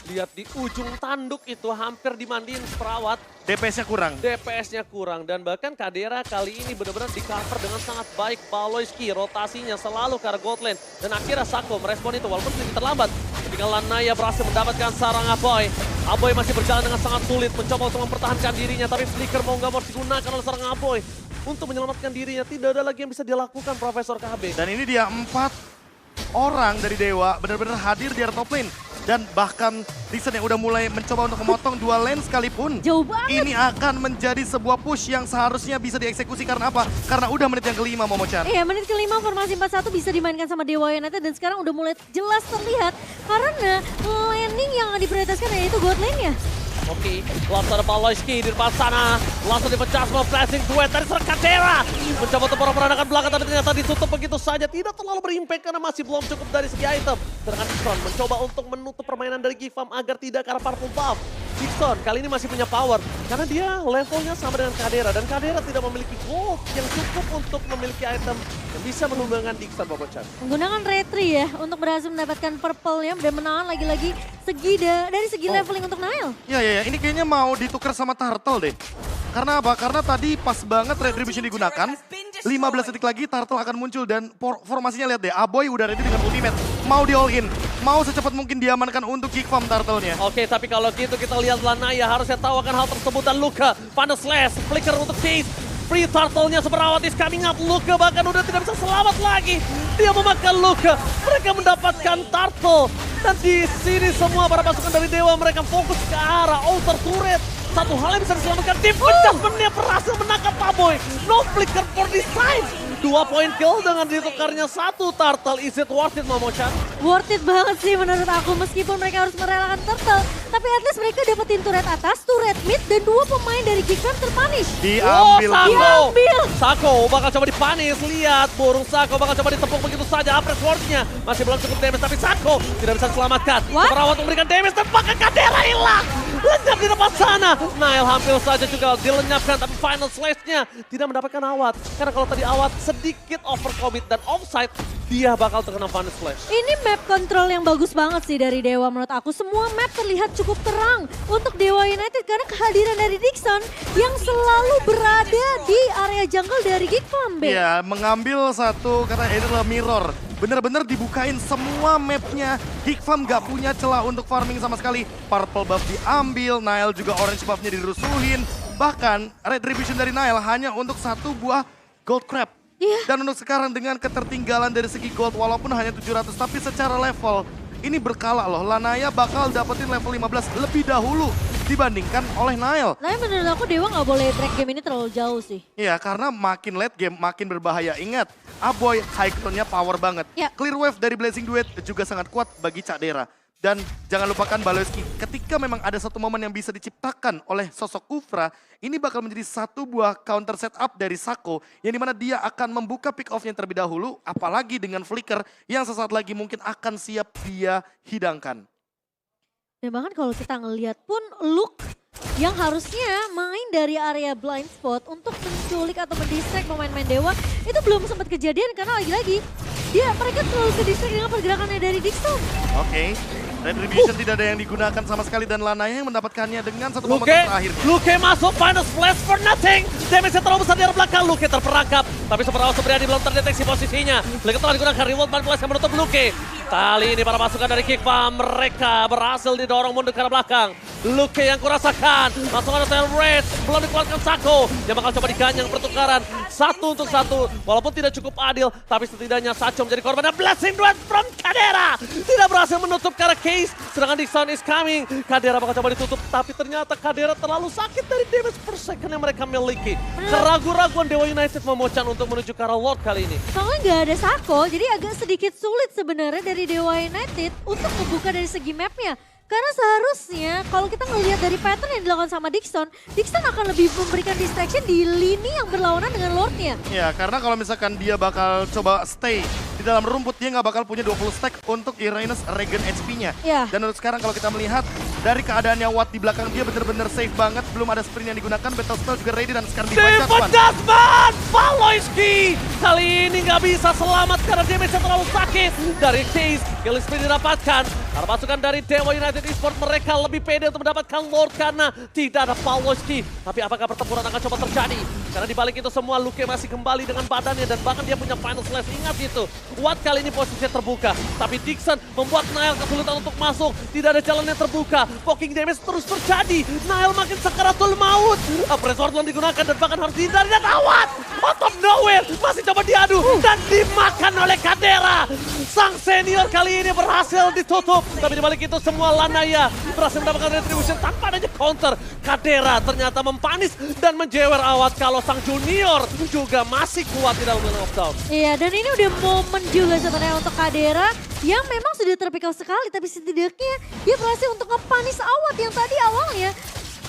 Lihat di ujung tanduk itu hampir dimandiin perawat. DPS-nya kurang. DPS-nya kurang dan bahkan Kadera kali ini benar-benar di-cover dengan sangat baik. Baloyski rotasinya selalu ke arah gold lane. Dan akhirnya Sako merespon itu walaupun sedikit terlambat. Ketika Lanaya berhasil mendapatkan sarang Aboy. Aboy masih berjalan dengan sangat sulit mencoba untuk mempertahankan dirinya. Tapi Flicker mau nggak mau digunakan oleh sarang Aboy. Untuk menyelamatkan dirinya tidak ada lagi yang bisa dilakukan Profesor KB. Dan ini dia 4 orang dari Dewa benar-benar hadir di area top lane. Dan bahkan Dixon yang udah mulai mencoba untuk memotong 2 lane sekalipun. Jauh banget. Ini akan menjadi sebuah push yang seharusnya bisa dieksekusi karena apa? Karena udah menit yang kelima Momo-chan. Iya, menit kelima formasi 4-1 bisa dimainkan sama Dewa United dan sekarang udah mulai jelas terlihat karena landing yang diprioritaskan yaitu god lane-nya. Oke, langsung ada Baloyski di depan sana. Langsung dipecah semua flashing duet dari serang Kadera. Mencoba untuk peranakan belakang tapi ternyata ditutup begitu saja. Tidak terlalu berimpact karena masih belum cukup dari segi item. Sedangkan Dixon mencoba untuk menutup permainan dari Geek Farm agar tidak ke arah purple buff. Dixon kali ini masih punya power karena dia levelnya sama dengan Kadera. Dan Kadera tidak memiliki gold yang cukup untuk memiliki item yang bisa menumbangkan Dixon, Bobo-chan. Menggunakan retri ya untuk berhasil mendapatkan purple-nya dan menahan lagi-lagi dari segi leveling untuk Nile. Ya, ini kayaknya mau ditukar sama Turtle deh. Karena apa? Karena tadi pas banget Retribution digunakan, 15 detik lagi Turtle akan muncul dan formasinya lihat deh, Aboy udah ready dengan ultimate. Mau di all in, mau secepat mungkin diamankan untuk Geek Farm Turtle-nya. Oke, tapi kalau gitu kita lihat Lanaya harusnya tahu akan hal tersebut dan Luka, Thunder Slash, Flicker untuk Case. Free Turtle-nya Superawat is coming up. Luka bahkan udah tidak bisa selamat lagi. Dia memakan Luka. Mereka mendapatkan Turtle. Dan di sini semua para pasukan dari Dewa mereka fokus ke arah Outer Turret. Satu hal yang bisa diselamatkan tim adjustment-nya berhasil menangkap Aboy. No flicker for this time. 2 point kill dengan ditukarnya 1 turtle. Is it worth it, Momo-chan? Worth it banget sih menurut aku meskipun mereka harus merelakan turtle. Tapi at least mereka dapetin turret atas, turret mid, dan 2 pemain dari Geek Farm terpunish. Diambil. Diambil. Sako bakal coba dipanis. Lihat, burung Sako bakal coba ditepuk begitu saja. Apres wardnya masih belum cukup damage, tapi Sako tidak bisa diselamatkan. Perawat memberikan damage dan bahkan Kadera hilang. Lenyap di depan sana. Nile hampir saja juga dilenyapkan, tapi final slash-nya tidak mendapatkan awat. Karena kalau tadi awat sedikit overcommit dan offside, dia bakal terkena final slash. Ini map control yang bagus banget sih dari Dewa menurut aku. Semua map terlihat cukup terang untuk Dewa United karena kehadiran dari Dixon yang selalu berada di area jungle dari Geek Farm. Iya, mengambil satu kata ini adalah mirror. Bener-bener dibukain semua mapnya. Geek Farm gak punya celah untuk farming sama sekali. Purple buff diambil, Nile juga orange buffnya dirusuhin. Bahkan retribution dari Nile hanya untuk 1 buah gold crab. Dan untuk sekarang dengan ketertinggalan dari segi gold walaupun hanya 700 tapi secara level ini berkala loh. Lanaya bakal dapetin level 15 lebih dahulu dibandingkan oleh Nile. Nah menurut aku Dewa nggak boleh break game ini terlalu jauh sih. Iya karena makin late game makin berbahaya. Ingat Aboy high ground-nya power banget. Clear wave dari Blazing Duet juga sangat kuat bagi Cak Dera. Dan jangan lupakan Baloyski, ketika memang ada satu momen yang bisa diciptakan oleh sosok Kufra, ini bakal menjadi 1 buah counter setup dari Sako, yang dimana dia akan membuka pick off-nya terlebih dahulu, apalagi dengan Flicker yang sesaat lagi mungkin akan siap dia hidangkan. Dan bahkan kalau kita ngelihat pun Luke yang harusnya main dari area blind spot untuk menculik atau mendistract pemain-pemain Dewa, itu belum sempat kejadian karena lagi-lagi mereka terlalu ke distract dengan pergerakannya dari Dixon. Oke. Retribution tidak ada yang digunakan sama sekali dan Lanaya yang mendapatkannya dengan satu momen Luke, terakhir. Luke masuk, final splash for nothing. Damage-nya terlalu besar di arah belakang, Luke terperangkap. Tapi Superawa Supriyadi belum terdeteksi posisinya. Luke telah digunakan reward manipulasi yang menutup Luke. Kali ini para pasukan dari Kickfam, mereka berhasil didorong mundur ke arah belakang. Luke yang kurasakan, masuk ada Tail Raid, belum dikeluarkan Sako. Yang bakal coba diganyang pertukaran, 1 untuk 1. Walaupun tidak cukup adil, tapi setidaknya Sacho menjadi korban. Dan Blessing Duet from Kadera. Tidak berhasil menutup karena Case, sedangkan Dixon is coming. Kadera bakal coba ditutup, tapi ternyata Kadera terlalu sakit dari damage per second yang mereka miliki. Keraguan-raguan Dewa United memocan untuk menuju ke arah Lord kali ini. Soalnya nggak ada Sako, jadi agak sedikit sulit sebenarnya dari Dewa United untuk membuka dari segi mapnya. Karena seharusnya kalau kita ngelihat dari pattern yang dilakukan sama Dixon akan lebih memberikan distraction di lini yang berlawanan dengan Lordnya. Ya, karena kalau misalkan dia bakal coba stay di dalam rumput, dia nggak bakal punya 20 stack untuk Uranus regen HP-nya. Ya. Dan untuk sekarang kalau kita melihat dari keadaannya Watt di belakang dia bener-bener safe banget. Belum ada sprint yang digunakan, Battle Spell juga ready dan sekarang Devon Jasman, Paloyski kali ini nggak bisa selamat karena damage-nya terlalu sakit. Dari Case, kill sprint didapatkan. Para pasukan dari Dewa United Esports mereka lebih pede untuk mendapatkan Lord karena tidak ada Paloyski. Tapi apakah pertempuran akan coba terjadi? Karena di balik itu semua Luke masih kembali dengan badannya dan bahkan dia punya final slash. Ingat itu, Watt kali ini posisinya terbuka. Tapi Dixon membuat Nile kesulitan untuk masuk. Tidak ada jalan yang terbuka. Poking damage terus terjadi. Nile makin sakaratul maut. Pressure belum digunakan dan bahkan harus dihindari. Dan Watt out of nowhere masih coba diadu dan dimakan oleh Kadera. Sang senior kali ini berhasil ditutup. Tapi di balik itu semua Lanaya berhasil mendapatkan retribution tanpa adanya counter. Kadera ternyata mempanis dan menjewer Awat kalau sang junior juga masih kuat di dalam knockdown. Iya, dan ini udah momen juga sebenarnya untuk Kadera yang memang sudah terpikau sekali, tapi setidaknya dia berhasil untuk ngepanis Awat yang tadi awalnya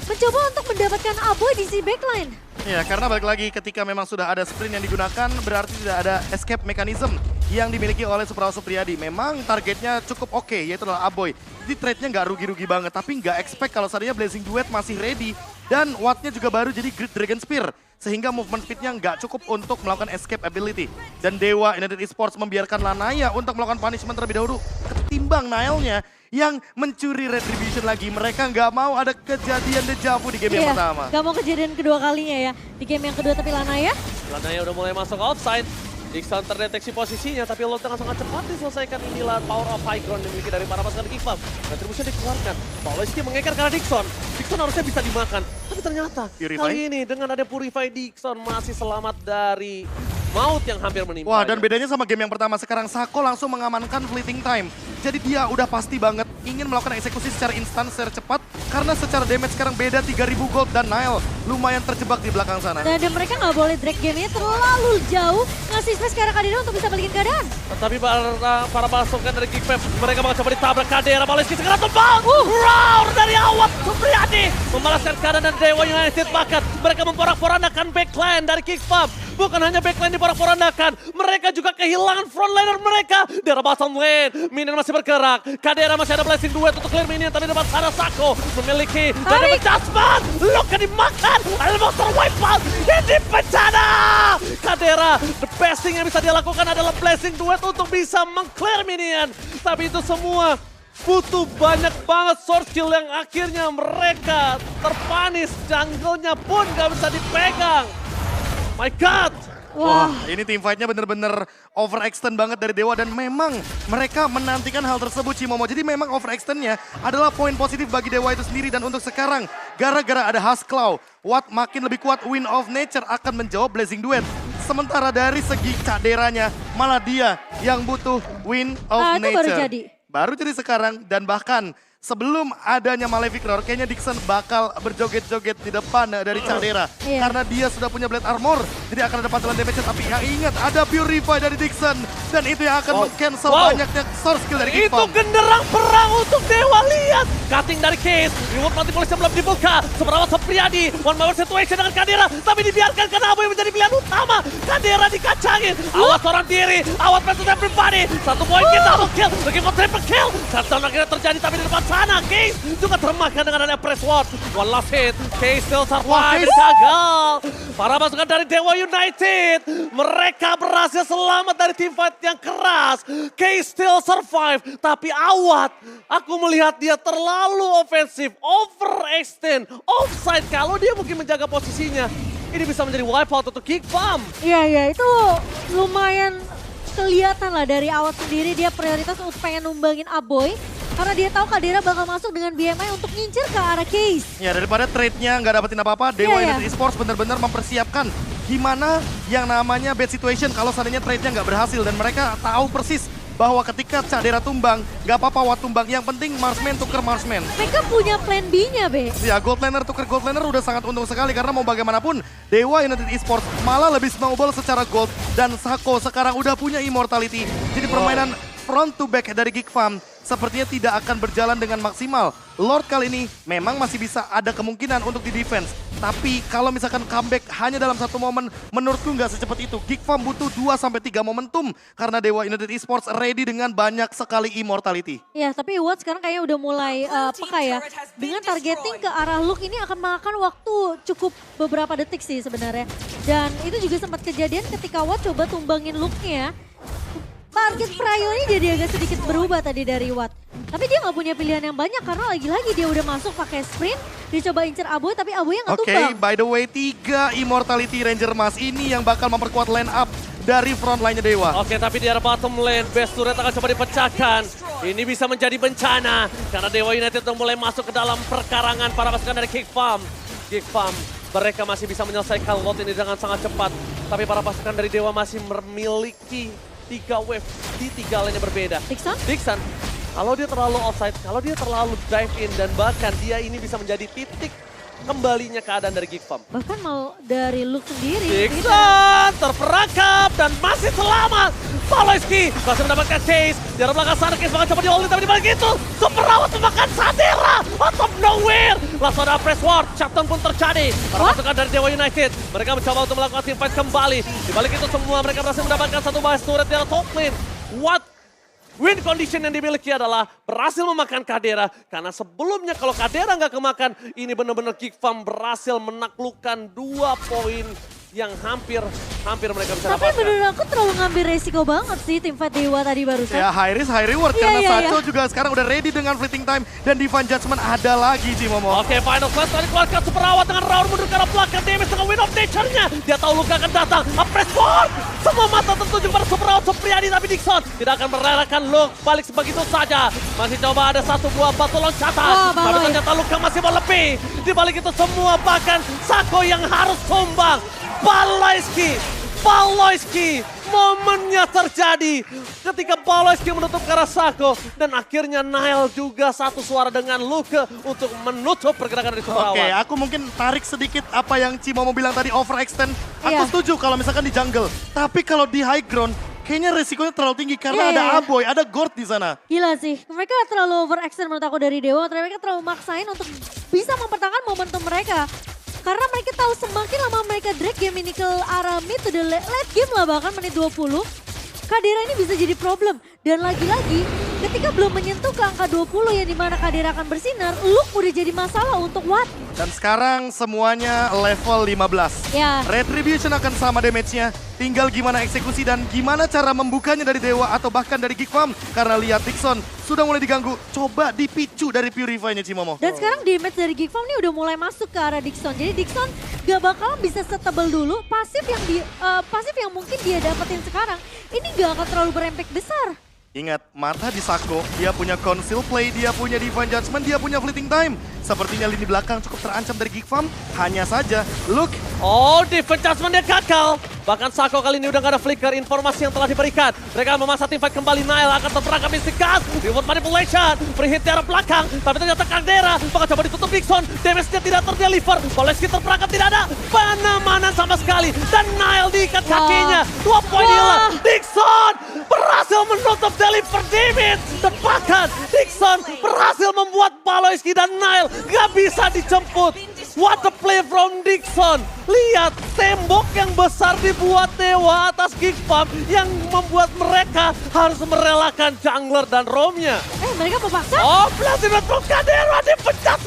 mencoba untuk mendapatkan Aboy di si backline. Ya, karena balik lagi ketika memang sudah ada sprint yang digunakan, berarti tidak ada escape mechanism yang dimiliki oleh Superawa Supriyadi. Memang targetnya cukup oke, yaitu adalah Aboy. Jadi trade-nya nggak rugi-rugi banget, tapi nggak expect kalau seandainya Blazing Duet masih ready. Dan Watt-nya juga baru jadi Great Dragon Spear. Sehingga movement speed-nya nggak cukup untuk melakukan escape ability. Dan Dewa United Esports membiarkan Lanaya untuk melakukan punishment terlebih dahulu. Ketimbang Nile-nya yang mencuri retribution lagi. Mereka nggak mau ada kejadian dejavu di game yang pertama. Nggak mau kejadian kedua kalinya ya. Di game yang kedua tapi Lanaya Udah mulai masuk offside. Dixon terdeteksi posisinya, tapi Lord dengan sangat cepat diselesaikan. Inilah power of high ground yang dimiliki dari para pasukan Kickfam. Retribution dikeluarkan. Paloyski mengeker karena Dixon. Dixon harusnya bisa dimakan. Tapi ternyata kali ini dengan ada Purify, Dixon masih selamat dari maut yang hampir menimpa. Wah, dan bedanya sama game yang pertama, sekarang Sako langsung mengamankan fleeting time. Jadi dia udah pasti banget ingin melakukan eksekusi secara instan, secara cepat. Karena secara damage sekarang beda 3000 gold dan Nile lumayan terjebak di belakang sana. Dan mereka nggak boleh drag game-nya terlalu jauh. Ngasih space ke arah Kadera untuk bisa balikin keadaan. Tapi para pasukan dari Kickfam, mereka bakal coba ditabrak Kadera. Paloyski segera tumbang. Roar dari Awat Supriyadi membalaskan keadaan dan Dewa United bahkan mereka memporak-porandakan backline dari Kickfam. Bukan hanya backline diporak-porandakan, mereka juga kehilangan frontliner mereka. Dari bottom lane, minion masih bergerak. Kadera masih ada Blessing Duet untuk clear minion, tapi dapat sana Sako memiliki dan dapat Jasmine. Luka dimakan, ada monster wipeout, ini bencana. Kadera, the best thing yang bisa dia lakukan adalah Blessing Duet untuk bisa meng-clear minion. Tapi itu semua butuh banyak banget source skill yang akhirnya mereka terpanis. Jungle-nya pun gak bisa dipegang. My God! Wah, ini team fight-nya bener-bener overextend banget dari Dewa dan memang mereka menantikan hal tersebut, Cimomo. Jadi memang overextend-nya adalah poin positif bagi Dewa itu sendiri dan untuk sekarang gara-gara ada Huskclaw, Watt makin lebih kuat, Wind of Nature akan menjawab Blazing Duet. Sementara dari segi Kaderanya malah dia yang butuh Wind of Nature. Baru jadi sekarang dan bahkan sebelum adanya Malefic Roar, kayaknya Dixon bakal berjoget-joget di depan dari Kadera. Karena dia sudah punya Blade Armor, jadi akan ada pantulan damage. Tapi ya ingat, ada Purify dari Dixon. Dan itu yang akan meng-cancel banyaknya source skill dari Kickfam. Itu genderang perang untuk Dewa, lihat. Cutting dari Case, reward manipulasi belum dibuka. Superawa Supriyadi, one power situation dengan Kadera. Tapi dibiarkan karena Aboy menjadi pilihan utama. Kadera dikacangin, awas seorang diri, awas versus everybody. 1 poin kita, double kill, lagi mau triple kill. Touchdown akhirnya terjadi, tapi di depan sana. Case juga termakan dengan adanya press ward. One last hit. Case still survive. Gagal. Para pasukan dari Dewa United. Mereka berhasil selamat dari team fight yang keras. Case still survive. Tapi awat. Aku melihat dia terlalu ofensif. Overextend. Offside. Kalau dia mungkin menjaga posisinya. Ini bisa menjadi wipeout untuk Geek Farm. Iya, itu lumayan kelihatan lah dari awal sendiri dia prioritas untuk pengen numbangin Aboy. Karena dia tahu Kadera bakal masuk dengan BMI untuk ngincer ke arah Case. Ya daripada trade-nya nggak dapetin apa-apa, Dewa United Esports benar-benar mempersiapkan gimana yang namanya bad situation kalau seandainya trade-nya nggak berhasil. Dan mereka tahu persis bahwa ketika Kadera tumbang, nggak apa-apa Watt tumbang. Yang penting Marksman tuker Marksman. Mereka punya plan B-nya, Be. Ya, Gold Laner tuker Gold Laner udah sangat untung sekali karena mau bagaimanapun Dewa United Esports malah lebih snowball secara gold dan Sako sekarang udah punya immortality. Jadi permainan front to back dari Geek Farm sepertinya tidak akan berjalan dengan maksimal. Lord kali ini memang masih bisa ada kemungkinan untuk di defense. Tapi kalau misalkan comeback hanya dalam satu momen, menurutku nggak secepat itu. Geek Farm butuh 2-3 momentum karena Dewa United Esports ready dengan banyak sekali immortality. Ya, tapi Watt sekarang kayaknya udah mulai peka ya. Dengan targeting ke arah Luke ini akan makan waktu cukup beberapa detik sih sebenarnya. Dan itu juga sempat kejadian ketika Watt coba tumbangin Luke-nya. Target Prayo-nya jadi agak sedikit berubah tadi dari Watt. Tapi dia nggak punya pilihan yang banyak karena lagi-lagi dia udah masuk pakai sprint. Dia coba incer Aboy tapi Aboy nggak tumbang. Oke, by the way 3 Immortality Ranger Mas ini yang bakal memperkuat line up dari front line-nya Dewa. Oke, tapi di arah bottom lane, best turret akan coba dipecahkan. Ini bisa menjadi bencana karena Dewa United udah mulai masuk ke dalam perkarangan para pasukan dari Geek Farm. Geek Farm, mereka masih bisa menyelesaikan lot ini dengan sangat cepat. Tapi para pasukan dari Dewa masih memiliki 3 wave di 3 lane yang berbeda. Dixon, kalau dia terlalu offside, kalau dia terlalu dive in dan bahkan dia ini bisa menjadi titik kembalinya keadaan dari Geek Farm. Bahkan mau dari Luke sendiri. Dixon terperangkap dan masih selamat. Paloyski masih mendapatkan chase. Di arah belakang sana Case bakal coba di-all-in tapi dibalik itu Super Rawat memakan Sadera out of nowhere. Langsung ada press ward, shutdown pun terjadi. Para pasukan dari Dewa United, mereka mencoba untuk melakukan team fight kembali. Di balik itu semua mereka berhasil mendapatkan satu base turret di arah top lane. What win condition yang dimiliki adalah berhasil memakan Kadera. Karena sebelumnya kalau Kadera nggak kemakan, ini benar-benar Geek Farm berhasil menaklukkan 2 poin yang hampir mereka bisa dapatkan. Tapi bener aku terlalu ngambil resiko banget sih tim fight Dewa tadi barusan. Ya high risk high reward karena Sacho juga sekarang udah ready dengan fleeting time dan Divine Judgment ada lagi Cimomo. Oke, final class tadi keluarkan Super Rawat dengan Raur mundur ke arah belakang. Damage dengan Wind of Nature-nya. Dia tahu luka akan datang. Press forward. Semua mata tertuju pada Super Rawat Supriyadi tapi Dixon tidak akan merelakan Luke balik sebegitu saja. Masih coba ada satu buah batu loncatan. Tapi ternyata Luka masih mau lebih. Di balik itu semua bahkan Sako yang harus tumbang. Paloyski, momennya terjadi ketika Paloyski menutup ke arah Sako dan akhirnya Nile juga satu suara dengan Luke untuk menutup pergerakan dari Super Rawat. Oke, aku mungkin tarik sedikit apa yang Cimomo bilang tadi overextend. Aku setuju kalau misalkan di jungle, tapi kalau di high ground kayaknya resikonya terlalu tinggi karena ada Aboy, ada Gord di sana. Gila sih, mereka terlalu overextend menurut aku dari Dewa, mereka terlalu maksain untuk bisa mempertahankan momentum mereka. Karena mereka tahu semakin lama mereka drag game ini ke arah mid to the late game lah bahkan menit 20. Kadera ini bisa jadi problem. Dan lagi-lagi ketika belum menyentuh ke angka 20 yang dimana Kadera akan bersinar, Luke udah jadi masalah untuk Watt. Dan sekarang semuanya level 15. Ya. Retribution akan sama damage-nya. Tinggal gimana eksekusi dan gimana cara membukanya dari Dewa atau bahkan dari Geek Farm. Karena lihat Dixon sudah mulai diganggu. Coba dipicu dari Purify-nya Cimomo. Dan sekarang damage dari Geek Farm ini udah mulai masuk ke arah Dixon. Jadi Dixon gak bakal bisa setebal dulu. Pasif yang mungkin dia dapetin sekarang ini gak akan terlalu berimpact besar. Ingat, mata di Sako, dia punya Conceal Play, dia punya Divine Judgment, dia punya Fleeting Time. Sepertinya lini belakang cukup terancam dari Geek Farm. Hanya saja, Luke. Oh, Divine Judgment dia gagal. Bahkan Sako kali ini udah gak ada flicker, informasi yang telah diberikan. Mereka memaksa tim fight kembali, Nile akan terperangkap Mystic Cast. Reward Manipulation, free hit di arah belakang. Tapi ternyata Kadera, bakal coba ditutup Dixon. Damage-nya tidak terdeliver, Paloyski terperangkap tidak ada. Penamanan sama sekali. Dan Nile diikat kakinya. 2 poin hilang. Dixon berhasil menutup deliver damage. Dan bahkan Dixon berhasil membuat Paloyski dan Nile gak bisa dijemput. What a play from Dixon. Lihat tembok yang besar dibuat Dewa atas Geek Farm yang membuat mereka harus merelakan jungler dan roamnya. Mereka memaksa. Oh, berhasil untuk Kadero dipecat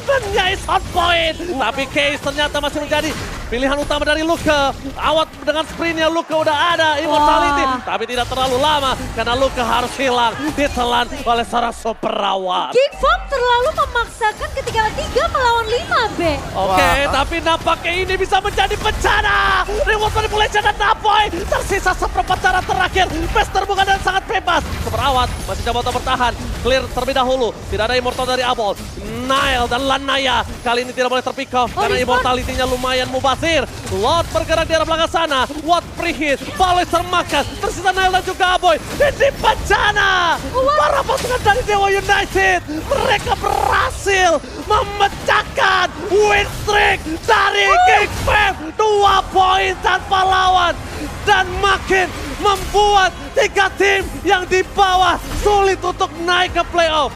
is on point. Tapi Case ternyata masih menjadi pilihan utama dari Luka. Awat dengan sprintnya Luka udah ada immortality. Tapi tidak terlalu lama karena Luka harus hilang. Ditelan oleh seorang super rawat. Geek Farm terlalu memaksakan ketika 3 melawan 5 B. Oke, tapi nampaknya ini bisa menjadi bencana. Reward manipulation dan Napoy. Tersisa seperempat cara terakhir. Best terbuka dan sangat bebas. Super rawat masih coba untuk bertahan. Clear terlebih dahulu. Tidak ada immortal dari Abol. Nile dan Lanaya kali ini tidak boleh terpick off karena immortality-nya lumayan mubazir. Lot bergerak di arah belakang sana. Watt preheat, Baloy termakan. Tersisa Nile dan juga Aboy. Ini bencana. Para pasukan dari Dewa United. Mereka berhasil memecahkan win streak dari Geek Fam. 2 poin tanpa lawan. Dan makin membuat 3 tim yang di bawah sulit untuk naik ke playoff.